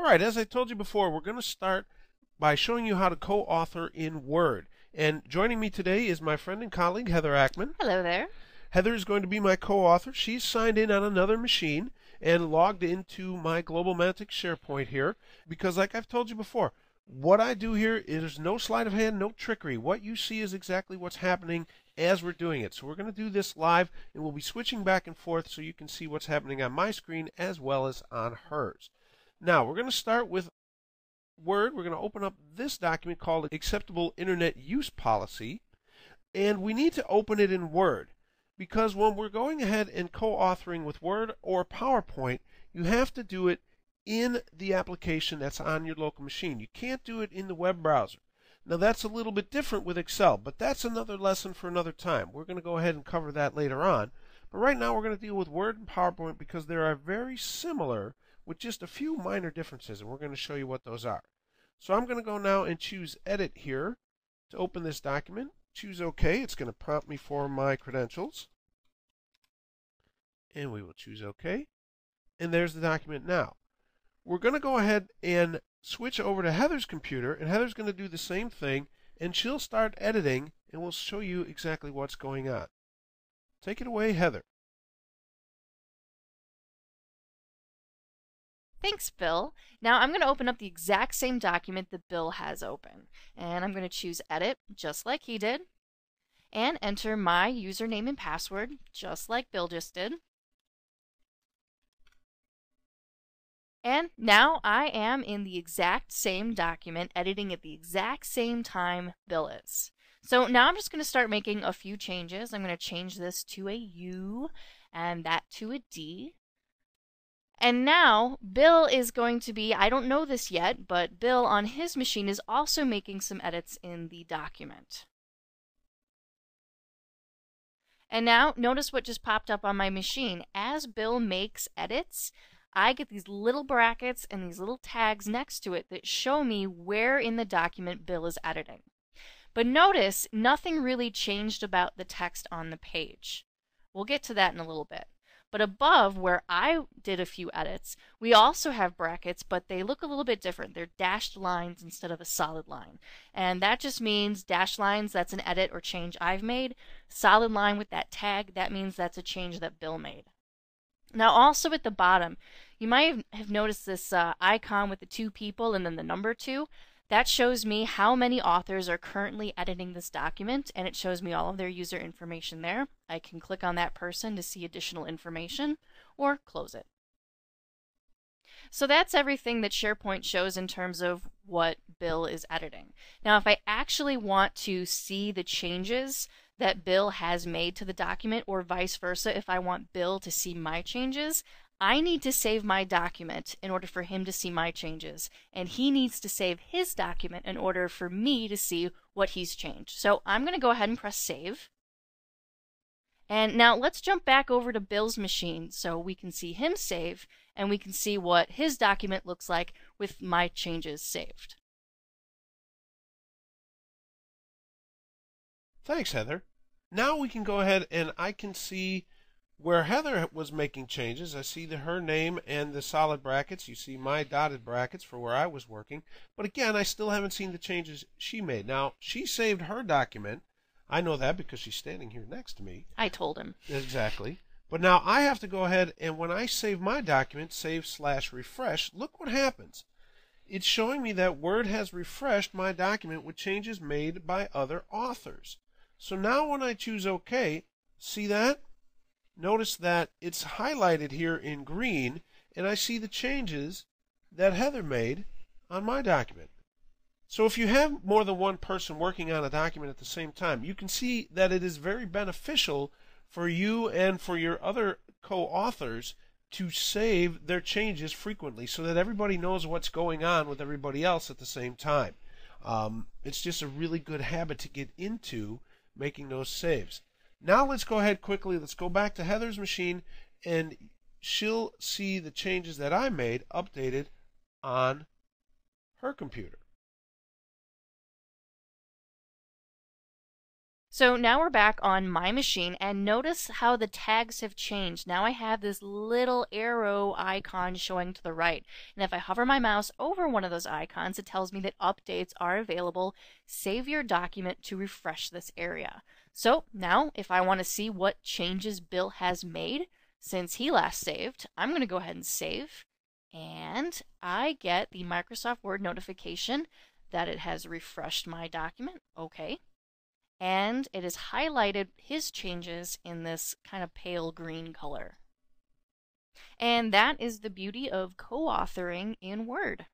Alright, as I told you before, we're going to start by showing you how to co-author in Word. And joining me today is my friend and colleague, Heather Ackman. Hello there. Heather is going to be my co-author. She's signed in on another machine and logged into my GlobalMantic SharePoint here because, like I've told you before, what I do here is no sleight of hand, no trickery. What you see is exactly what's happening as we're doing it. So we're going to do this live, and we'll be switching back and forth so you can see what's happening on my screen as well as on hers. Now, we're going to start with Word. We're going to open up this document called Acceptable Internet Use Policy, and we need to open it in Word because when we're going ahead and co-authoring with Word or PowerPoint, you have to do it in the application that's on your local machine. You can't do it in the web browser. Now that's a little bit different with Excel, but that's another lesson for another time. We're going to go ahead and cover that later on. But right now we're going to deal with Word and PowerPoint because they are very similar with just a few minor differences, and we're going to show you what those are. So I'm going to go now and choose Edit here to open this document. Choose OK. It's going to prompt me for my credentials. And we will choose OK. And there's the document now. We're going to go ahead and switch over to Heather's computer, and Heather's going to do the same thing, and she'll start editing, and we'll show you exactly what's going on. Take it away, Heather. Thanks, Bill. Now I'm going to open up the exact same document that Bill has open. And I'm going to choose Edit, just like he did, and enter my username and password, just like Bill just did. And now I am in the exact same document, editing at the exact same time Bill is. So now I'm just going to start making a few changes. I'm going to change this to a U and that to a D. And now Bill is going to be, I don't know this yet, but Bill on his machine is also making some edits in the document. And now notice what just popped up on my machine. As Bill makes edits, I get these little brackets and these little tags next to it that show me where in the document Bill is editing. But notice nothing really changed about the text on the page. We'll get to that in a little bit. But above, where I did a few edits, we also have brackets, but they look a little bit different. They're dashed lines instead of a solid line. And that just means dashed lines, that's an edit or change I've made. Solid line with that tag, that means that's a change that Bill made. Now also at the bottom, you might have noticed this icon with the two people and then the number 2. That shows me how many authors are currently editing this document, and it shows me all of their user information there. I can click on that person to see additional information, or close it. So that's everything that SharePoint shows in terms of what Bill is editing. Now if I actually want to see the changes that Bill has made to the document, or vice versa, if I want Bill to see my changes, I need to save my document in order for him to see my changes, and he needs to save his document in order for me to see what he's changed. So I'm going to go ahead and press save. And now let's jump back over to Bill's machine so we can see him save, and we can see what his document looks like with my changes saved. Thanks, Heather. Now we can go ahead and I can see where Heather was making changes. I see her name and the solid brackets. You see my dotted brackets for where I was working. But again, I still haven't seen the changes she made. Now, she saved her document. I know that because she's standing here next to me. I told him. Exactly. But now I have to go ahead and when I save my document, save/refresh, look what happens. It's showing me that Word has refreshed my document with changes made by other authors. So now when I choose OK, see that? Notice that it's highlighted here in green, and I see the changes that Heather made on my document. So if you have more than one person working on a document at the same time, you can see that it is very beneficial for you and for your other co-authors to save their changes frequently so that everybody knows what's going on with everybody else at the same time. It's just a really good habit to get into, making those saves. Now let's go ahead quickly. Let's go back to Heather's machine, and she'll see the changes that I made updated on her computer. So now we're back on my machine, and notice how the tags have changed. Now I have this little arrow icon showing to the right. And if I hover my mouse over one of those icons, it tells me that updates are available. Save your document to refresh this area. So now if I want to see what changes Bill has made since he last saved, I'm going to go ahead and save. And I get the Microsoft Word notification that it has refreshed my document. Okay. And it has highlighted his changes in this kind of pale green color. And that is the beauty of co-authoring in Word.